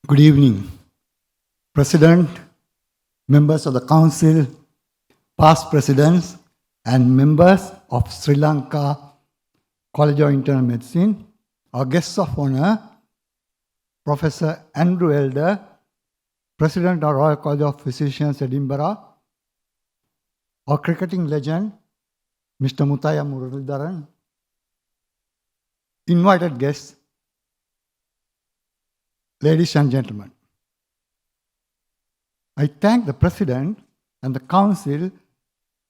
Good evening, President, members of the Council, past presidents, and members of Sri Lanka College of Internal Medicine, our guests of honor, Professor Andrew Elder, President of Royal College of Physicians, Edinburgh, our cricketing legend, Mr. Mutaya Muralidharan, invited guests, ladies and gentlemen. I thank the President and the Council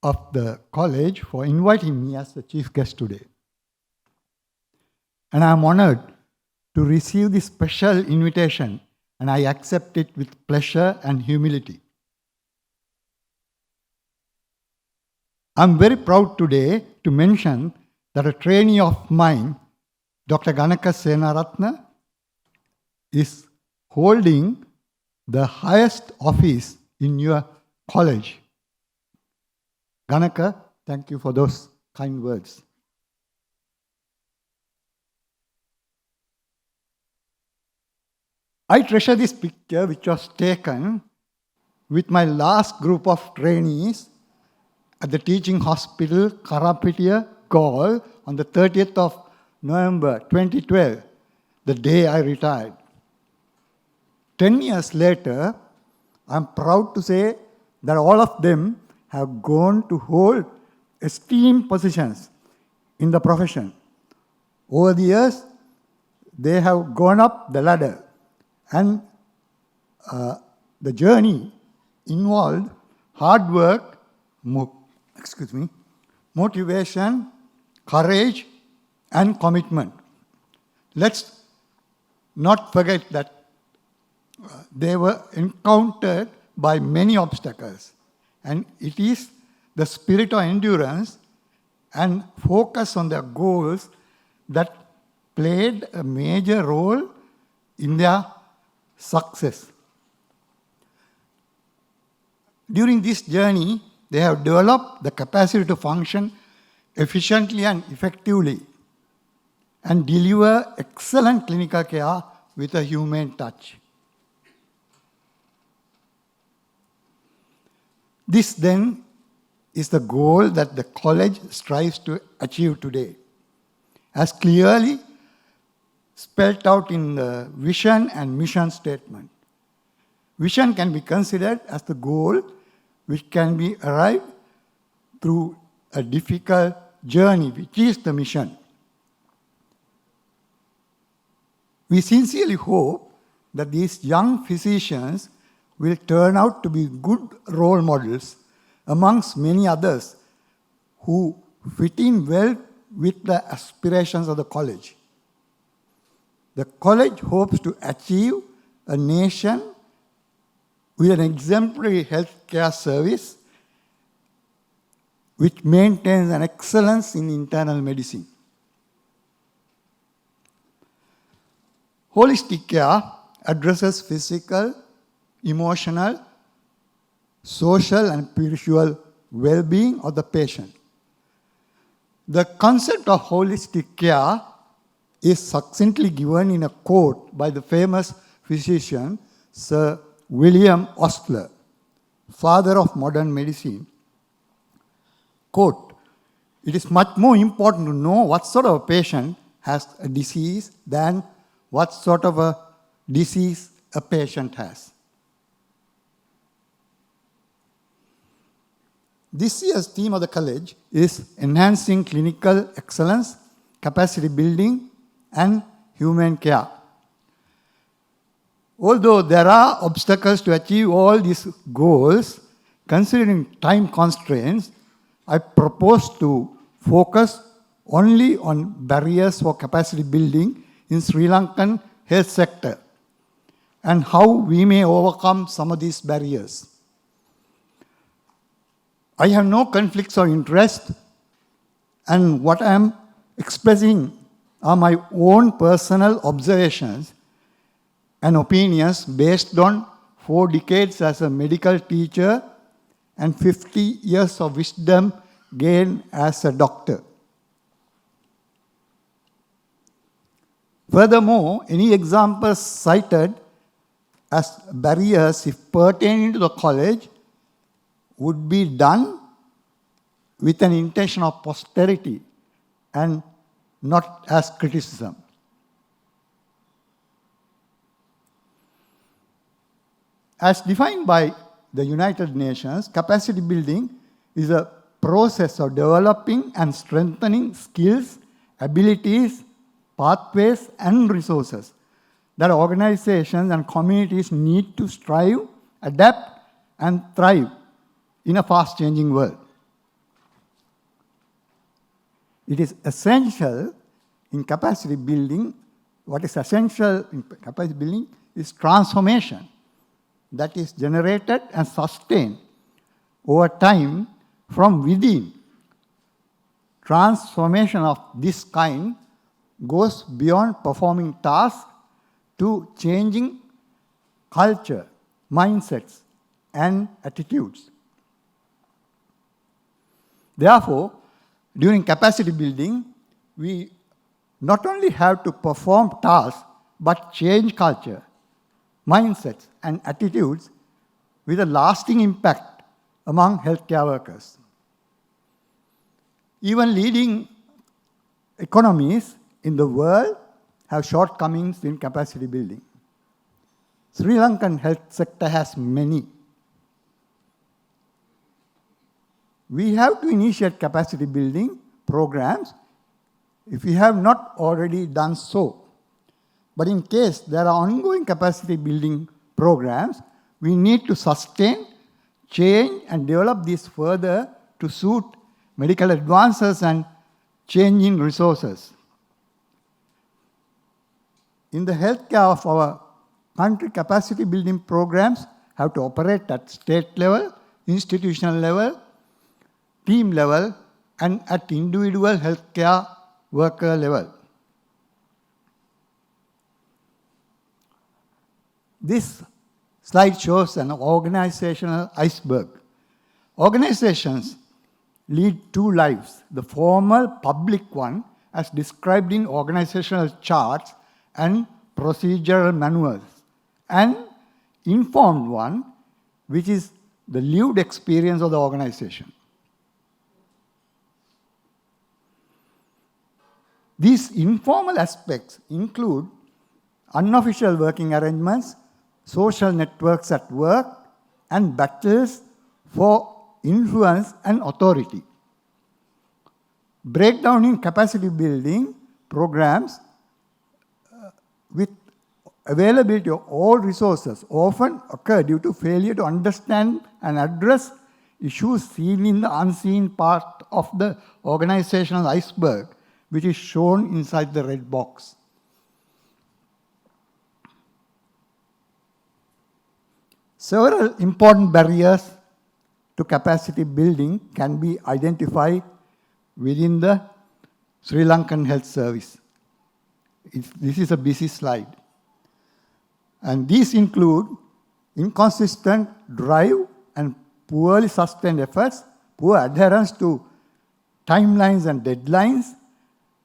of the College for inviting me as the chief guest today. And I am honored to receive this special invitation, and I accept it with pleasure and humility. I am very proud today to mention that a trainee of mine, Dr. Ganaka Senaratna, is holding the highest office in your college. Ganaka, thank you for those kind words. I treasure this picture which was taken with my last group of trainees at the teaching hospital, Karapitiya, Galle, on the 30th of November 2012, the day I retired. 10 years later, I'm proud to say that all of them have gone to hold esteemed positions in the profession. Over the years, they have gone up the ladder, and the journey involved hard work, motivation, courage, and commitment. Let's not forget that they were encountered by many obstacles, and it is the spirit of endurance and focus on their goals that played a major role in their success. During this journey, they have developed the capacity to function efficiently and effectively and deliver excellent clinical care with a humane touch. This then is the goal that the college strives to achieve today, as clearly spelled out in the vision and mission statement. Vision can be considered as the goal which can be arrived through a difficult journey, which is the mission. We sincerely hope that these young physicians will turn out to be good role models amongst many others who fit in well with the aspirations of the college. The college hopes to achieve a nation with an exemplary healthcare service which maintains an excellence in internal medicine. Holistic care addresses physical, emotional, social, and spiritual well-being of the patient. The concept of holistic care is succinctly given in a quote by the famous physician Sir William Osler, father of modern medicine. Quote, "It is much more important to know what sort of a patient has a disease than what sort of a disease a patient has." This year's theme of the college is enhancing clinical excellence, capacity building, and humane care. Although there are obstacles to achieve all these goals, considering time constraints, I propose to focus only on barriers for capacity building in Sri Lankan health sector and how we may overcome some of these barriers. I have no conflicts of interest, and what I am expressing are my own personal observations and opinions based on 4 decades as a medical teacher and 50 years of wisdom gained as a doctor. Furthermore, any examples cited as barriers, if pertaining to the college, would be done with an intention of posterity and not as criticism. As defined by the United Nations, capacity building is a process of developing and strengthening skills, abilities, pathways, and resources that organizations and communities need to strive, adapt, and thrive in a fast-changing world. It is essential in capacity building, what is essential in capacity building is transformation that is generated and sustained over time from within. Transformation of this kind goes beyond performing tasks to changing culture, mindsets, and attitudes. Therefore, during capacity building, we not only have to perform tasks, but change culture, mindsets, and attitudes with a lasting impact among healthcare workers. Even leading economies in the world have shortcomings in capacity building. Sri Lankan health sector has many. We have to initiate capacity building programs if we have not already done so. But in case there are ongoing capacity building programs, we need to sustain, change, and develop these further to suit medical advances and changing resources. In the healthcare of our country, capacity building programs have to operate at state level, institutional level, team level, and at individual healthcare worker level. This slide shows an organizational iceberg. Organizations lead two lives, the formal public one as described in organizational charts and procedural manuals, and informed one, which is the lived experience of the organization. These informal aspects include unofficial working arrangements, social networks at work, and battles for influence and authority. Breakdown in capacity building programs with availability of all resources often occur due to failure to understand and address issues seen in the unseen part of the organizational iceberg, which is shown inside the red box. Several important barriers to capacity building can be identified within the Sri Lankan Health Service. This is a busy slide. And these include inconsistent drive and poorly sustained efforts, poor adherence to timelines and deadlines,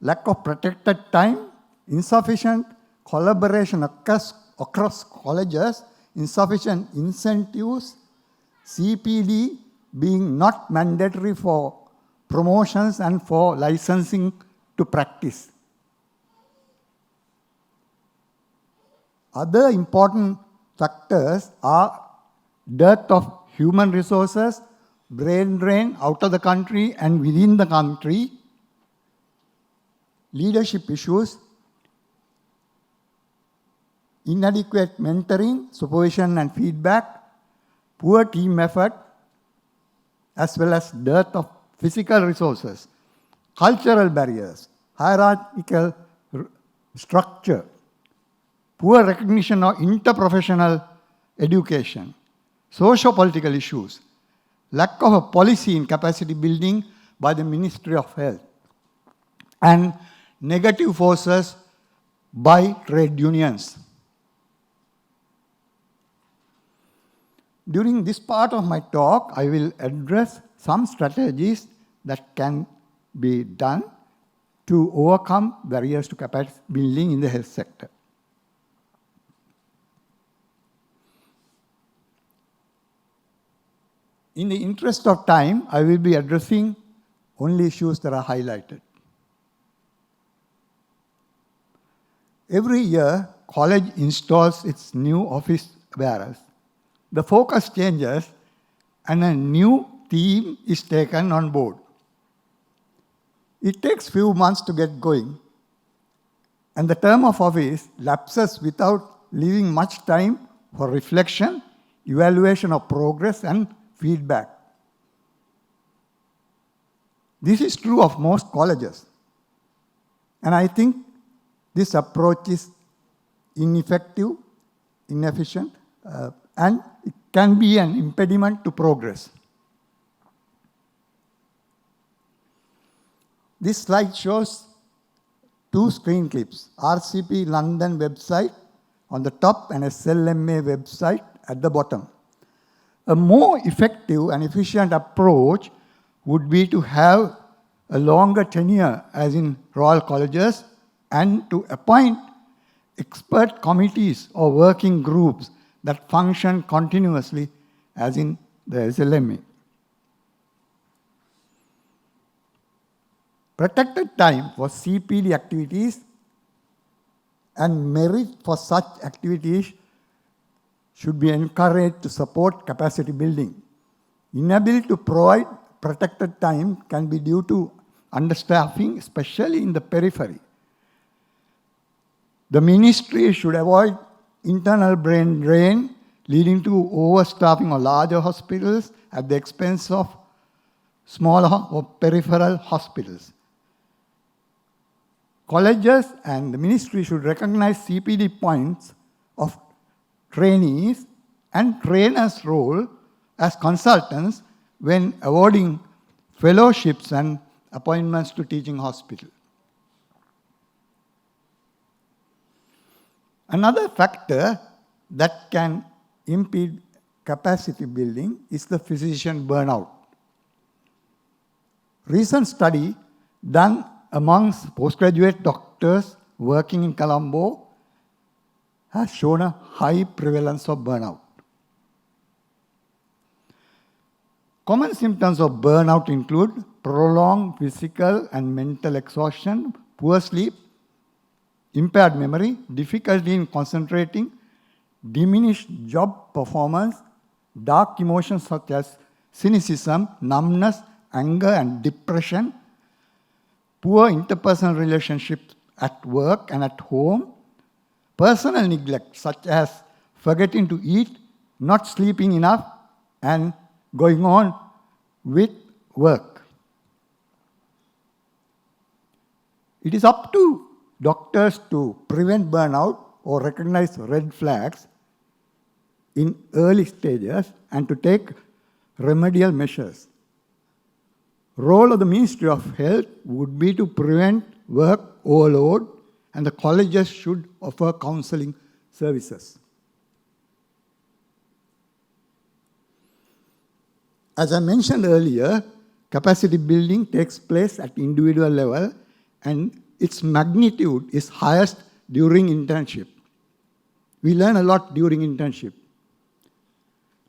lack of protected time, insufficient collaboration across colleges, insufficient incentives, CPD being not mandatory for promotions and for licensing to practice. Other important factors are dearth of human resources, brain drain out of the country and within the country, leadership issues, inadequate mentoring, supervision and feedback, poor team effort, as well as dearth of physical resources, cultural barriers, hierarchical structure, poor recognition of interprofessional education, socio-political issues, lack of a policy in capacity building by the Ministry of Health, and negative forces by trade unions. During this part of my talk, I will address some strategies that can be done to overcome barriers to capacity building in the health sector. In the interest of time, I will be addressing only issues that are highlighted. Every year, college installs its new office bearers. The focus changes and a new theme is taken on board. It takes few months to get going, and the term of office lapses without leaving much time for reflection, evaluation of progress, and feedback. This is true of most colleges, and I think this approach is ineffective, inefficient, and it can be an impediment to progress. This slide shows two screen clips, RCP London website on the top and SLMA website at the bottom. A more effective and efficient approach would be to have a longer tenure, as in Royal Colleges, and to appoint expert committees or working groups that function continuously, as in the SLMA. Protected time for CPD activities and merit for such activities should be encouraged to support capacity building. Inability to provide protected time can be due to understaffing, especially in the periphery. The ministry should avoid internal brain drain leading to overstaffing of larger hospitals at the expense of smaller or peripheral hospitals. Colleges and the ministry should recognize CPD points of trainees and trainers' role as consultants when awarding fellowships and appointments to teaching hospitals. Another factor that can impede capacity building is the physician burnout. Recent study done amongst postgraduate doctors working in Colombo has shown a high prevalence of burnout. Common symptoms of burnout include prolonged physical and mental exhaustion, poor sleep, impaired memory, difficulty in concentrating, diminished job performance, dark emotions such as cynicism, numbness, anger, and depression, poor interpersonal relationships at work and at home, personal neglect such as forgetting to eat, not sleeping enough, and going on with work. It is up to doctors to prevent burnout or recognize red flags in early stages and to take remedial measures. Role of the Ministry of Health would be to prevent work overload, and the colleges should offer counseling services. As I mentioned earlier, capacity building takes place at individual level and its magnitude is highest during internship. We learn a lot during internship.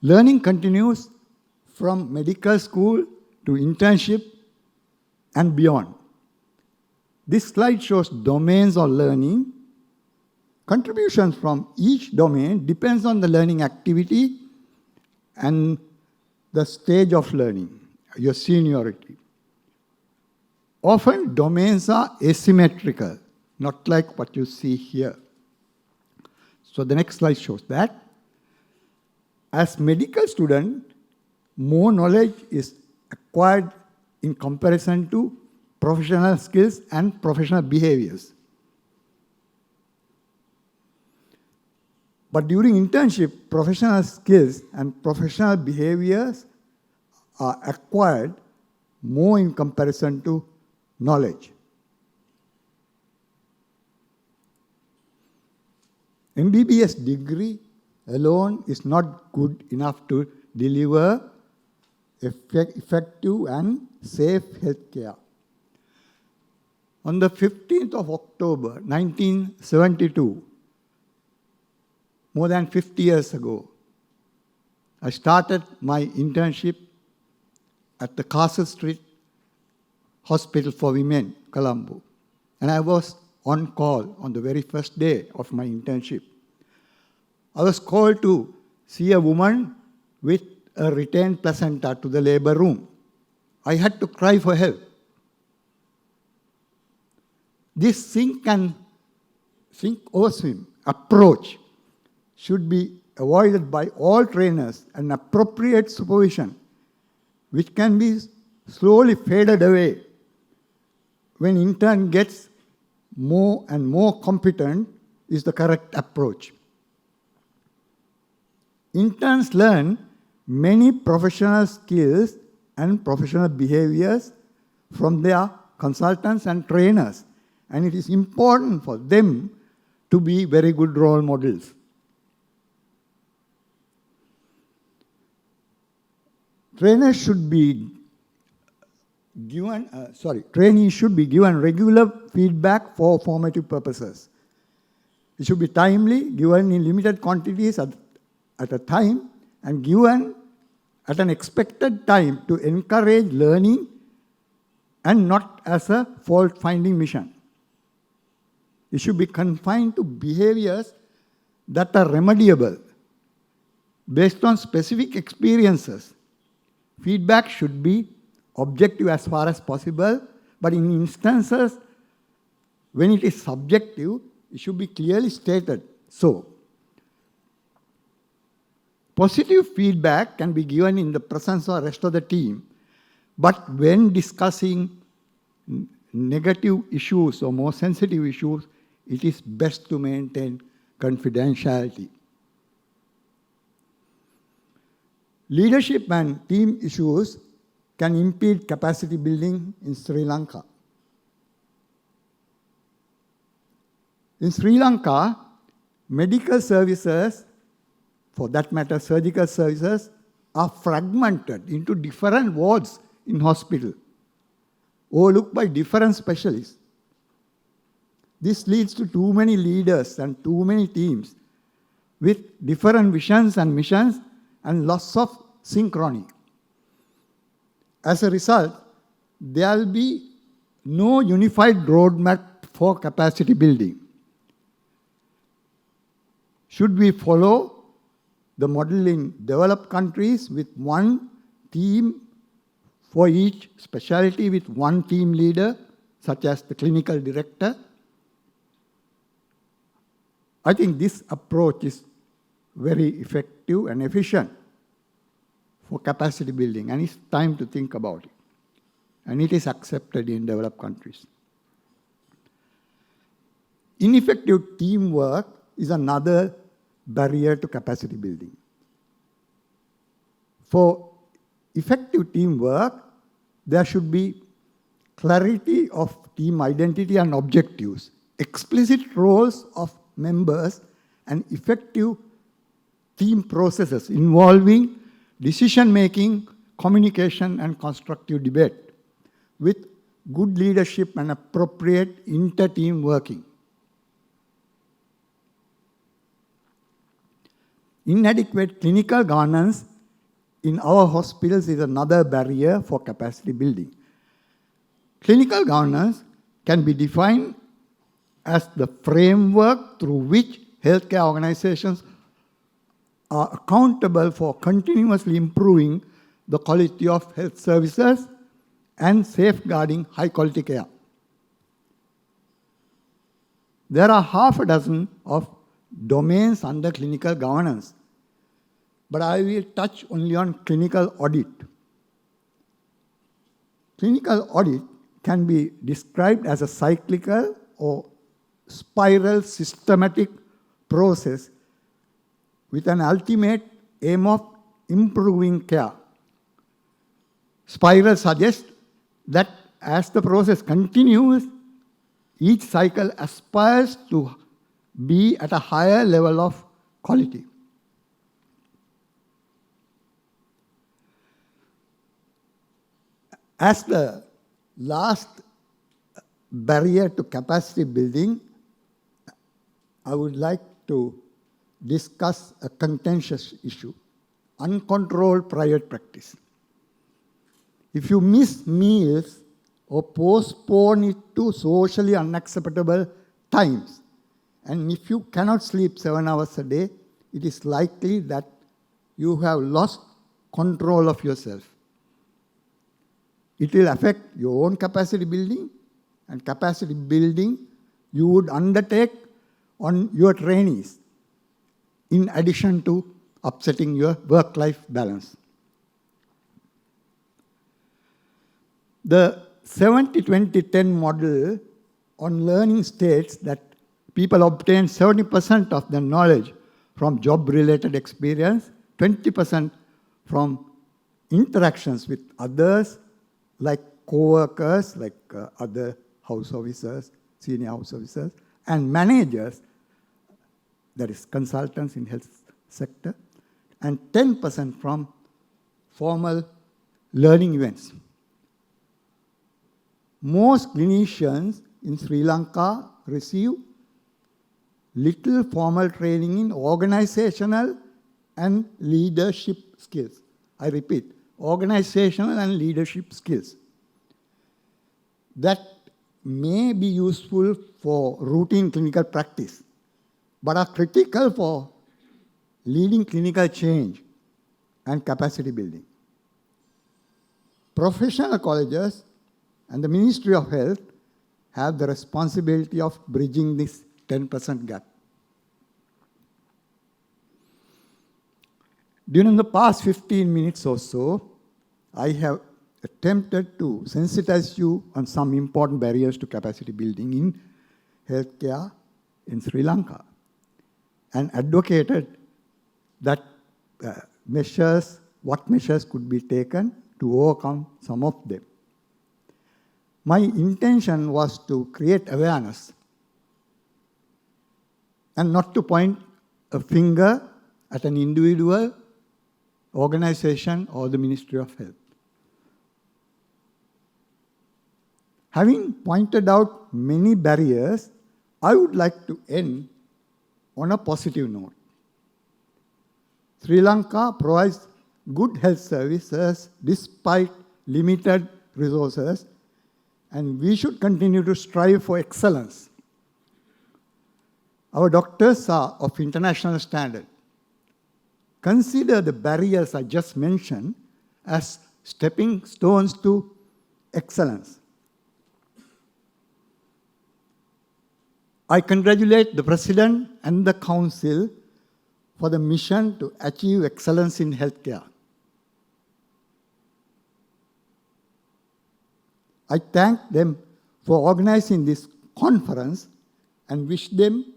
Learning continues from medical school to internship and beyond. This slide shows domains of learning. Contributions from each domain depends on the learning activity and the stage of learning, your seniority. Often domains are asymmetrical, not like what you see here. So the next slide shows that. As medical student, more knowledge is acquired in comparison to professional skills and professional behaviors. But during internship, professional skills and professional behaviors are acquired more in comparison to knowledge. MBBS degree alone is not good enough to deliver effective and safe healthcare. On the 15th of October, 1972, more than 50 years ago, I started my internship at the Castle Street Hospital for Women, Colombo. And I was on call on the very first day of my internship. I was called to see a woman with a retained placenta to the labor room. I had to cry for help. This sink or swim approach should be avoided by all trainers, and appropriate supervision, which can be slowly faded away when intern gets more and more competent, is the correct approach. Interns learn many professional skills and professional behaviors from their consultants and trainers, and it is important for them to be very good role models. Trainees should be given regular feedback for formative purposes. It should be timely, given in limited quantities at a time, and given at an expected time to encourage learning and not as a fault-finding mission. It should be confined to behaviors that are remediable based on specific experiences. Feedback should be objective as far as possible, but in instances when it is subjective, it should be clearly stated. So, positive feedback can be given in the presence of the rest of the team, but when discussing negative issues or more sensitive issues, it is best to maintain confidentiality. Leadership and team issues can impede capacity building in Sri Lanka. In Sri Lanka, medical services, for that matter surgical services, are fragmented into different wards in hospital, overlooked by different specialists. This leads to too many leaders and too many teams with different visions and missions and loss of synchrony. As a result, there will be no unified roadmap for capacity building. Should we follow the model in developed countries with one team for each specialty with one team leader, such as the clinical director? I think this approach is very effective and efficient for capacity building, and it's time to think about it. And it is accepted in developed countries. Ineffective teamwork is another barrier to capacity building. For effective teamwork, there should be clarity of team identity and objectives, explicit roles of members, and effective team processes involving decision-making, communication, and constructive debate with good leadership and appropriate inter-team working. Inadequate clinical governance in our hospitals is another barrier for capacity building. Clinical governance can be defined as the framework through which healthcare organizations are accountable for continuously improving the quality of health services and safeguarding high-quality care. There are half a dozen of domains under clinical governance, but I will touch only on clinical audit. Clinical audit can be described as a cyclical or spiral systematic process with an ultimate aim of improving care. Spiral suggests that as the process continues, each cycle aspires to be at a higher level of quality. As the last barrier to capacity building, I would like to discuss a contentious issue: uncontrolled private practice. If you miss meals or postpone it to socially unacceptable times, and if you cannot sleep 7 hours a day, it is likely that you have lost control of yourself. It will affect your own capacity building, and capacity building you would undertake on your trainees, in addition to upsetting your work-life balance. The 70-20-10 model on learning states that people obtain 70% of their knowledge from job-related experience, 20% from interactions with others, like co-workers, like other house officers, senior house officers, and managers, that is consultants in health sector, and 10% from formal learning events. Most clinicians in Sri Lanka receive little formal training in organizational and leadership skills. I repeat, organizational and leadership skills that may be useful for routine clinical practice, but are critical for leading clinical change and capacity building. Professional colleges and the Ministry of Health have the responsibility of bridging this 10% gap. During the past 15 minutes or so, I have attempted to sensitize you on some important barriers to capacity building in healthcare in Sri Lanka, and advocated that what measures could be taken to overcome some of them. My intention was to create awareness and not to point a finger at an individual, organization, or the Ministry of Health. Having pointed out many barriers, I would like to end on a positive note. Sri Lanka provides good health services despite limited resources, and we should continue to strive for excellence. Our doctors are of international standard. Consider the barriers I just mentioned as stepping stones to excellence. I congratulate the President and the Council for the mission to achieve excellence in healthcare. I thank them for organizing this conference and wish them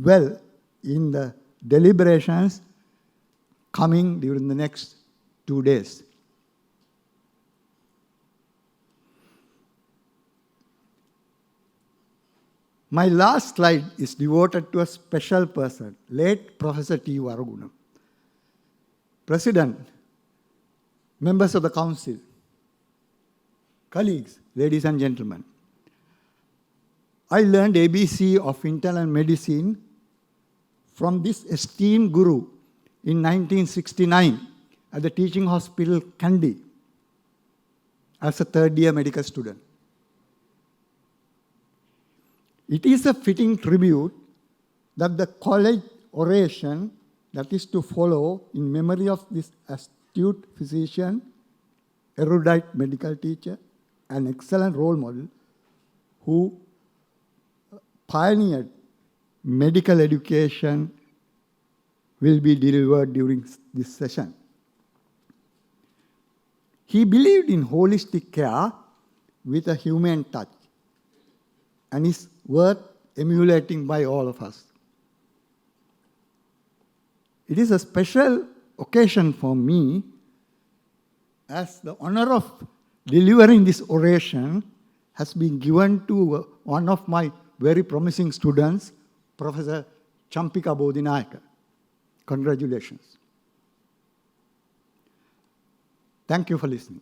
well in the deliberations coming during the next 2 days. My last slide is devoted to a special person, late Professor T. Varagunam. President, members of the Council, colleagues, ladies and gentlemen, I learned ABC of internal medicine from this esteemed guru in 1969 at the teaching hospital Kandy as a third-year medical student. It is a fitting tribute that the college oration that is to follow in memory of this astute physician, erudite medical teacher, an excellent role model who pioneered medical education will be delivered during this session. He believed in holistic care with a human touch and is worth emulating by all of us. It is a special occasion for me as the honor of delivering this oration has been given to one of my very promising students, Professor Champika Bodhinayaka. Congratulations. Thank you for listening.